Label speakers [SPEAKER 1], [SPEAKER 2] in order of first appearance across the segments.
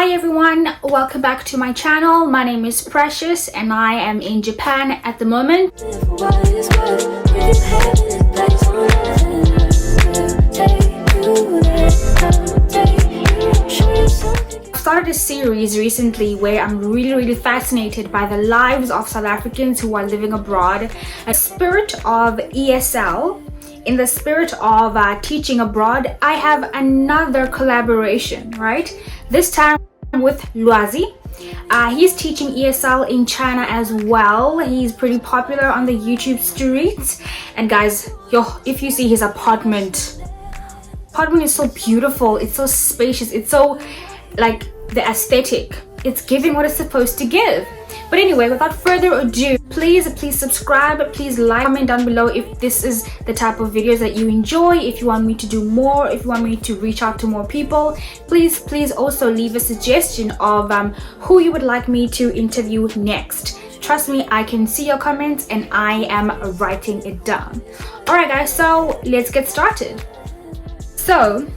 [SPEAKER 1] Hi everyone, welcome back to my channel. My name is Precious and I am in Japan at the moment. I started a series recently where I'm really fascinated by the lives of South Africans who are living abroad. A spirit of ESL. In the spirit of teaching abroad, I have another collaboration, right? This time with Lwazi. He's teaching ESL in China as well. He's pretty popular on the YouTube streets. And guys, if you see his apartment is so beautiful. It's so spacious. It's so like the aesthetic. It's giving what it's supposed to give. But anyway, without further ado, please subscribe, please like, comment down below if this is the type of videos that you enjoy, if you want me to do more, if you want me to reach out to more people. Please also leave a suggestion of who you would like me to interview next. Trust me, I can see your comments and I am writing it down. Alright guys, so let's get started. So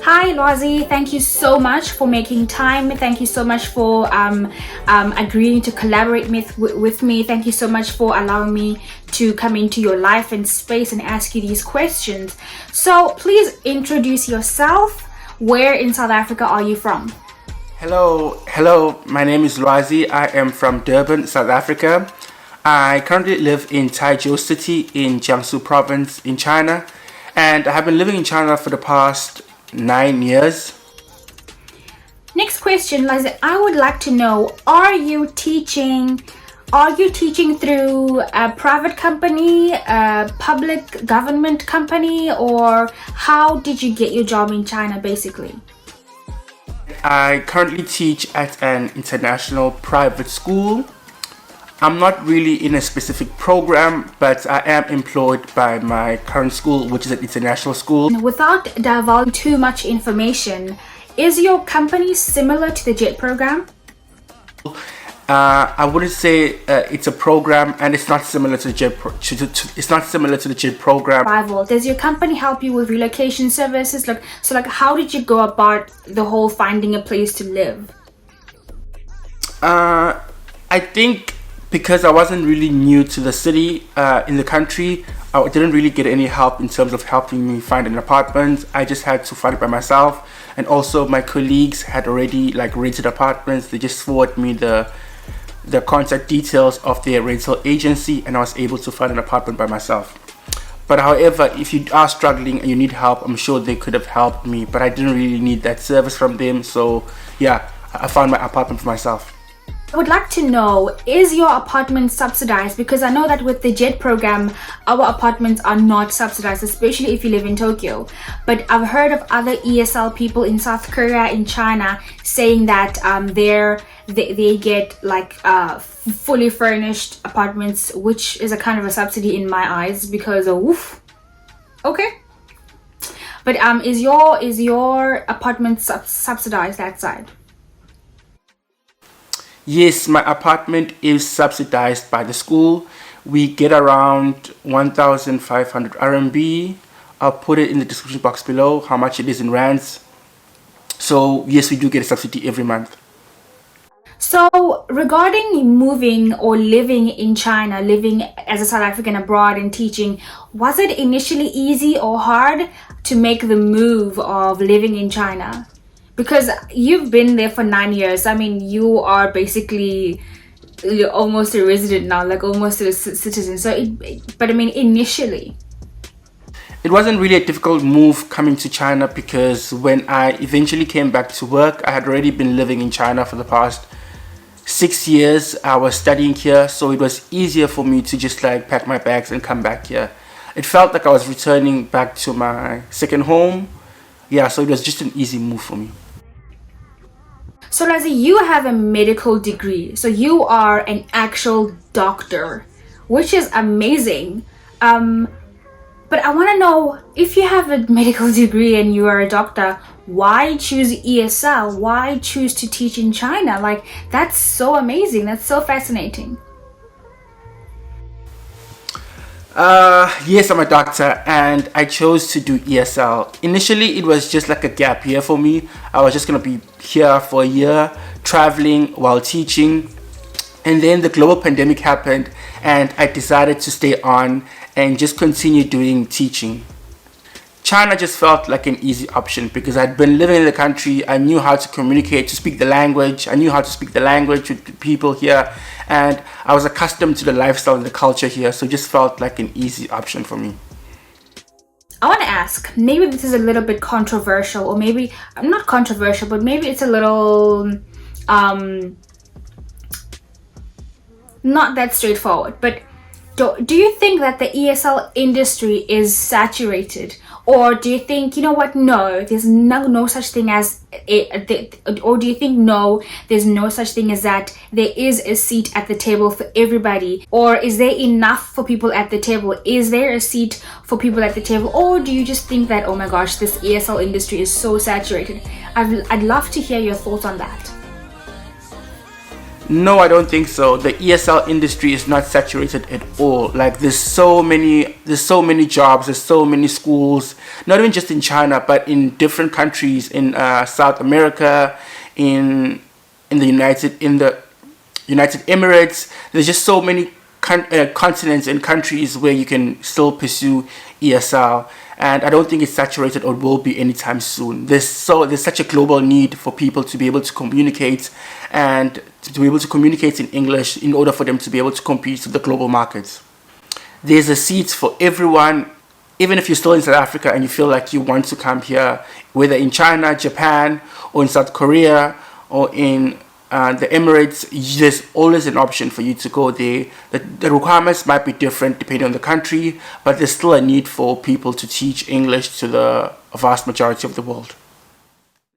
[SPEAKER 1] hi Lwazi, thank you so much for making time. Thank you so much for agreeing to collaborate with me. Thank you so much for allowing me to come into your life and space and ask you these questions. So please introduce yourself. Where in South Africa are you from?
[SPEAKER 2] Hello, my name is Lwazi. I am from Durban, South Africa. I currently live in Taizhou City in Jiangsu province in China, and I have been living in China for the past 9 years.
[SPEAKER 1] Next question, Lwazi, I would like to know, are you teaching through a private company, a public government company, or how did you get your job in China basically?
[SPEAKER 2] I currently teach at an international private school. I'm not really in a specific program, but I am employed by my current school, which is an international school.
[SPEAKER 1] Without divulging too much information, is your company similar to the JET program?
[SPEAKER 2] I wouldn't say it's a program, and it's not similar to the JET. It's not similar to the JET program.
[SPEAKER 1] Does your company help you with relocation services? How did you go about the whole finding a place to live?
[SPEAKER 2] I think because I wasn't really new to the city, in the country, I didn't really get any help in terms of helping me find an apartment. I just had to find it by myself, and also my colleagues had already rented apartments. They just forwarded me the contact details of their rental agency, and I was able to find an apartment by myself. But however, if you are struggling and you need help, I'm sure they could have helped me, but I didn't really need that service from them. So yeah, I found my apartment for myself.
[SPEAKER 1] I would like to know, is your apartment subsidized? Because I know that with the JET program, our apartments are not subsidized, especially if you live in Tokyo. But I've heard of other ESL people in South Korea, in China, saying that they get fully furnished apartments, which is a kind of a subsidy in my eyes because oof. Okay. But is your apartment subsidized that side?
[SPEAKER 2] Yes, my apartment is subsidized by the school. We get around 1,500 RMB. I'll put it in the description box below how much it is in rands. So yes, we do get a subsidy every month.
[SPEAKER 1] So regarding moving or living in China, living as a South African abroad and teaching, was it initially easy or hard to make the move of living in China? Because you've been there for 9 years. I mean, you are basically almost a resident now, almost a citizen. So, but I mean, initially.
[SPEAKER 2] It wasn't really a difficult move coming to China, because when I eventually came back to work, I had already been living in China for the past 6 years. I was studying here, so it was easier for me to just pack my bags and come back here. It felt like I was returning back to my second home. Yeah, so it was just an easy move for me.
[SPEAKER 1] So Lwazi, you have a medical degree, so you are an actual doctor, which is amazing. But I want to know, if you have a medical degree and you are a doctor, why choose ESL? Why choose to teach in China? That's so amazing. That's so fascinating.
[SPEAKER 2] Yes, I'm a doctor and I chose to do ESL. Initially, it was just like a gap year for me. I was just going to be here for a year, traveling while teaching. And then the global pandemic happened and I decided to stay on and just continue doing teaching. China just felt like an easy option because I'd been living in the country. I knew how to communicate, to speak the language. I knew how to speak the language with people here, and I was accustomed to the lifestyle and the culture here, so it just felt like an easy option for me.
[SPEAKER 1] I want to ask, maybe this is a little bit controversial, or maybe not controversial, but maybe it's a little not that straightforward. But do you think that the ESL industry is saturated? Or do you think, you know what, no, there's no such thing as or do you think, no, there's no such thing as that there is a seat at the table for everybody? Or is there enough for people at the table? Is there a seat for people at the table? Or do you just think that, oh my gosh, this ESL industry is so saturated? I'd love to hear your thoughts on that.
[SPEAKER 2] No, I don't think so. The ESL industry is not saturated at all. Like there's so many jobs, there's so many schools, not even just in China, but in different countries in South America, in the United Emirates. There's just so many continents and countries where you can still pursue ESL, and I don't think it's saturated or will be anytime soon. There's such a global need for people to be able to communicate and to be able to communicate in English in order for them to be able to compete with the global markets. There's a seat for everyone, even if you're still in South Africa and you feel like you want to come here, whether in China, Japan, or in South Korea, or in the Emirates. There's always an option for you to go there. The requirements might be different depending on the country, but there's still a need for people to teach English to the vast majority of the world.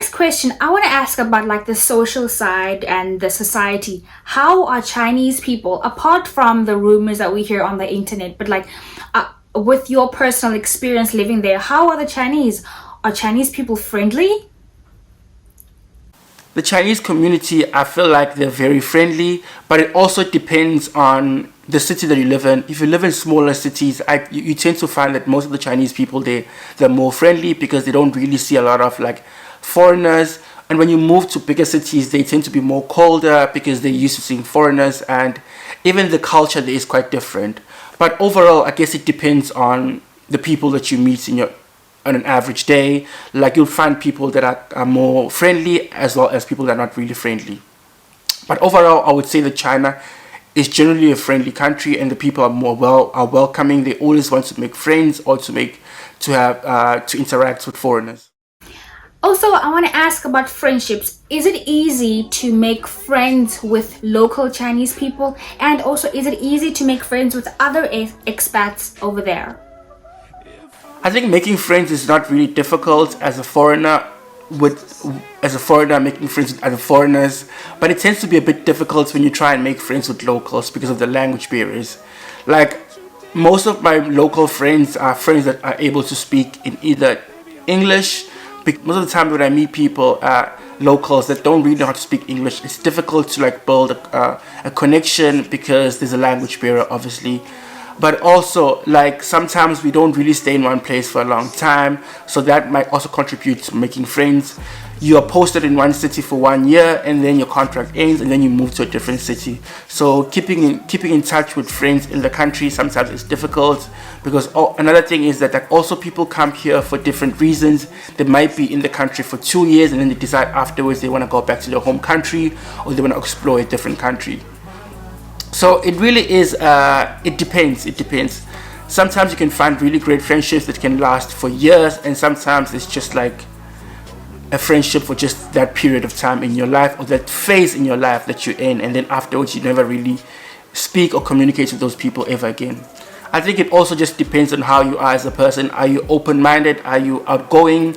[SPEAKER 1] Next question, I want to ask about like the social side and the society. How are Chinese people, apart from the rumors that we hear on the internet, but like with your personal experience living there, how are the Chinese? Are Chinese people friendly?
[SPEAKER 2] The Chinese community, I feel like they're very friendly, but it also depends on the city that you live in. If you live in smaller cities, you tend to find that most of the Chinese people, they're more friendly because they don't really see a lot of like foreigners. And when you move to bigger cities, they tend to be more colder because they're used to seeing foreigners, and even the culture there is quite different. But overall, I guess it depends on the people that you meet on an average day. Like you'll find people that are more friendly as well as people that are not really friendly. But overall, I would say that China is generally a friendly country, and the people are welcoming. They always want to make friends or to interact with foreigners.
[SPEAKER 1] Also, I want to ask about friendships. Is it easy to make friends with local Chinese people? And also, is it easy to make friends with other expats over there?
[SPEAKER 2] I think making friends is not really difficult as a foreigner making friends with other foreigners, but it tends to be a bit difficult when you try and make friends with locals because of the language barriers. Like most of my local friends are friends that are able to speak in either English. Most of the time when I meet people, locals that don't really know how to speak English, it's difficult to like build a connection because there's a language barrier, obviously. But also, like sometimes we don't really stay in one place for a long time, so that might also contribute to making friends. You are posted in one city for 1 year, and then your contract ends, and then you move to a different city. So keeping in touch with friends in the country sometimes is difficult, because another thing is that like also people come here for different reasons. They might be in the country for 2 years, and then they decide afterwards they want to go back to their home country, or they want to explore a different country. So it really is, it depends. Sometimes you can find really great friendships that can last for years, and sometimes it's just like a friendship for just that period of time in your life, or that phase in your life that you're in, and then afterwards you never really speak or communicate with those people ever again. I think it also just depends on how you are as a person. Are you open-minded? Are you outgoing?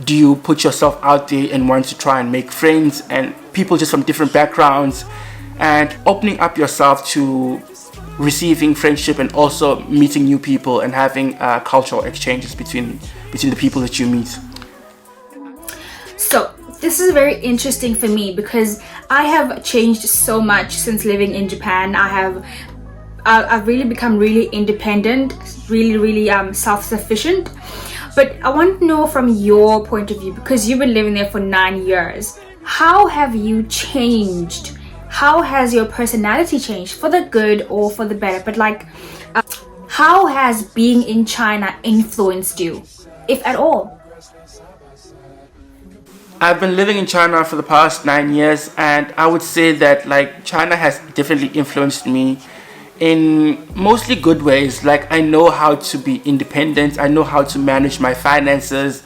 [SPEAKER 2] Do you put yourself out there and want to try and make friends and people just from different backgrounds, and opening up yourself to receiving friendship and also meeting new people and having cultural exchanges between the people that you meet.
[SPEAKER 1] So this is very interesting for me because I have changed so much since living in Japan. I have I've really become really independent, really self-sufficient. But I want to know from your point of view, because you've been living there for 9 years, how have you changed? How has your personality changed, for the good or for the better? But like, how has being in China influenced you, if at all?
[SPEAKER 2] I've been living in China for the past 9 years, and I would say that like China has definitely influenced me in mostly good ways. Like, I know how to be independent, I know how to manage my finances,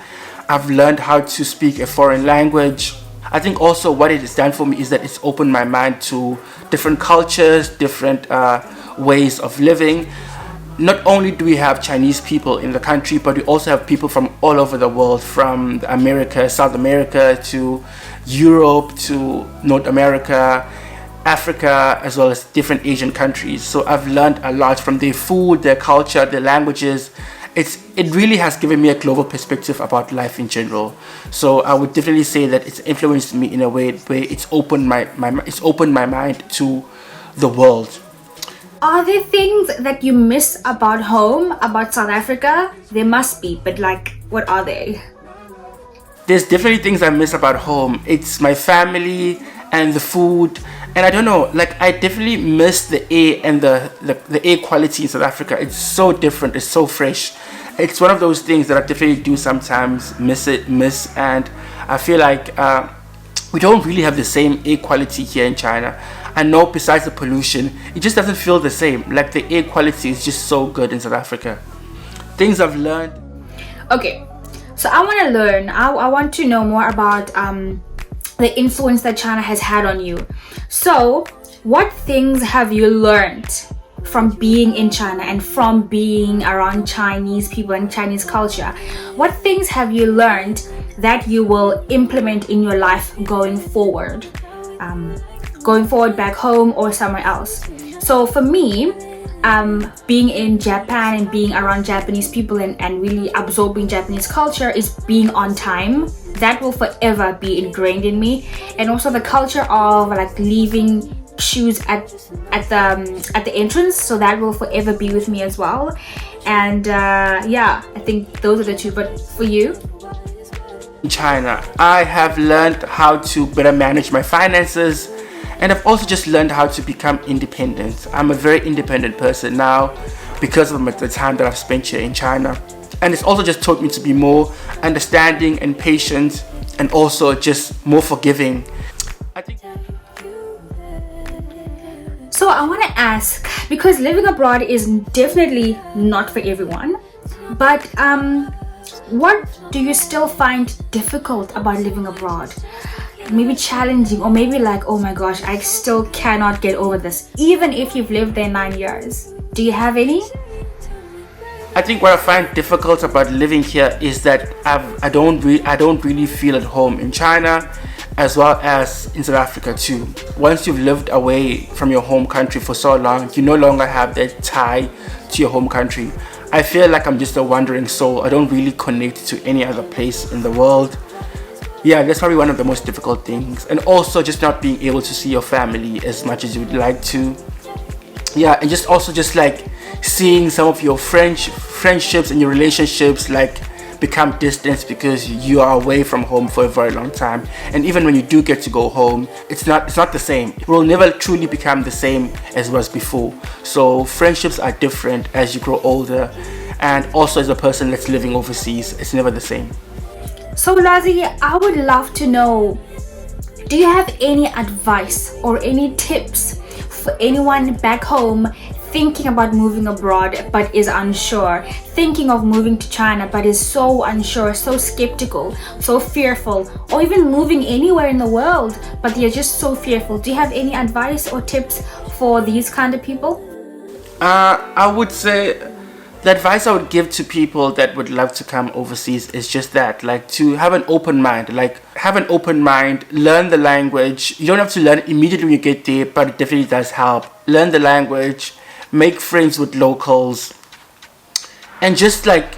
[SPEAKER 2] I've learned how to speak a foreign language. I think also what it has done for me is that it's opened my mind to different cultures, different ways of living. Not only do we have Chinese people in the country, but we also have people from all over the world, from America, South America, to Europe, to North America, Africa, as well as different Asian countries. So I've learned a lot from their food, their culture, their languages. It really has given me a global perspective about life in general. So I would definitely say that it's influenced me in a way where it's opened my mind to the world.
[SPEAKER 1] Are there things that you miss about home, about South Africa? There must be, but like, what are they?
[SPEAKER 2] There's definitely things I miss about home. It's my family and the food. And I don't know, like, I definitely miss the air and the air quality in South Africa. It's so different, it's so fresh. It's one of those things that I definitely do sometimes miss. And I feel like we don't really have the same air quality here in China. I know besides the pollution, it just doesn't feel the same. Like, the air quality is just so good in South Africa. Things I've learned.
[SPEAKER 1] Okay, so I want to learn. I want to know more about the influence that China has had on you. So, what things have you learned from being in China and from being around Chinese people and Chinese culture? What things have you learned that you will implement in your life going forward? Going forward back home or somewhere else. So for me, being in Japan and being around Japanese people and really absorbing Japanese culture is being on time. That will forever be ingrained in me. And also the culture of like leaving shoes at the entrance, so that will forever be with me as well. And yeah, I think those are the two. But for you?
[SPEAKER 2] In China, I have learned how to better manage my finances. And I've also just learned how to become independent. I'm a very independent person now because of the time that I've spent here in China. And it's also just taught me to be more understanding and patient, and also just more forgiving. I think.
[SPEAKER 1] So I want to ask, because living abroad is definitely not for everyone, but what do you still find difficult about living abroad? Maybe challenging, or maybe like, oh my gosh, I still cannot get over this, even if you've lived there 9 years. Do you have any?
[SPEAKER 2] I think what I find difficult about living here is that I don't really feel at home in China, as well as in South Africa too. Once you've lived away from your home country for so long, you no longer have that tie to your home country. I feel like I'm just a wandering soul. I don't really connect to any other place in the world. Yeah, that's probably one of the most difficult things. And also just not being able to see your family as much as you'd like to. Yeah, and just also just like seeing some of your friendships and your relationships like become distant because you are away from home for a very long time. And even when you do get to go home, it's not the same. It will never truly become the same as it was before. So friendships are different as you grow older, and also as a person that's living overseas, it's never the same.
[SPEAKER 1] So Lazi, I would love to know, do you have any advice or any tips for anyone back home thinking about moving abroad but is unsure, thinking of moving to China but is so unsure, so skeptical, so fearful, or even moving anywhere in the world but they're just so fearful? Do you have any advice or tips for these kind of people?
[SPEAKER 2] I would say the advice I would give to people that would love to come overseas is just that, like, to have an open mind. Learn the language. You don't have to learn it immediately when you get there, but it definitely does help. Learn the language, make friends with locals, and just like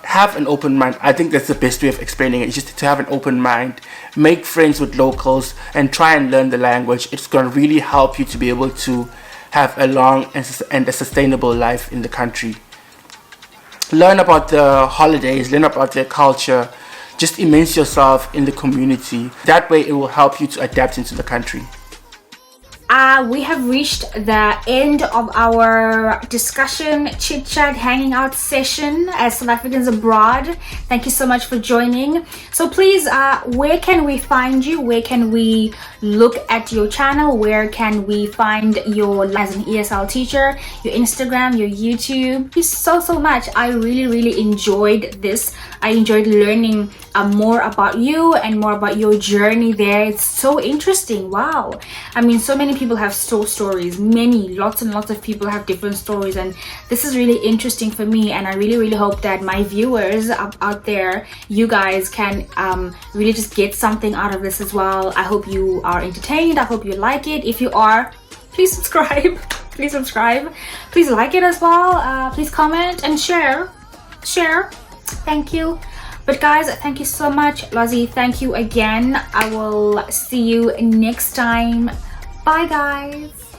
[SPEAKER 2] have an open mind. I think that's the best way of explaining it, just to have an open mind, make friends with locals, and try and learn the language. It's going to really help you to be able to have a long and a sustainable life in the country. Learn about the holidays, learn about their culture, just immerse yourself in the community. That way it will help you to adapt into the country.
[SPEAKER 1] We have reached the end of our discussion, chit chat, hanging out session as South Africans abroad. Thank you so much for joining. So please, where can we find you? Where can we look at your channel? Where can we find your as an ESL teacher, your Instagram, your YouTube? Thank you so much. I really enjoyed this. I enjoyed learning more about you and more about your journey there. It's so interesting. Wow. I mean, so many people have stories, lots and lots of people have different stories, and this is really interesting for me, and I really hope that my viewers out there, you guys can really just get something out of this as well. I hope you are entertained. I hope you like it. If you are, please subscribe. Please subscribe. Please like it as well. Please comment and share. Thank you. But guys, thank you so much. Lozzie, thank you again. I will see you next time. Bye guys.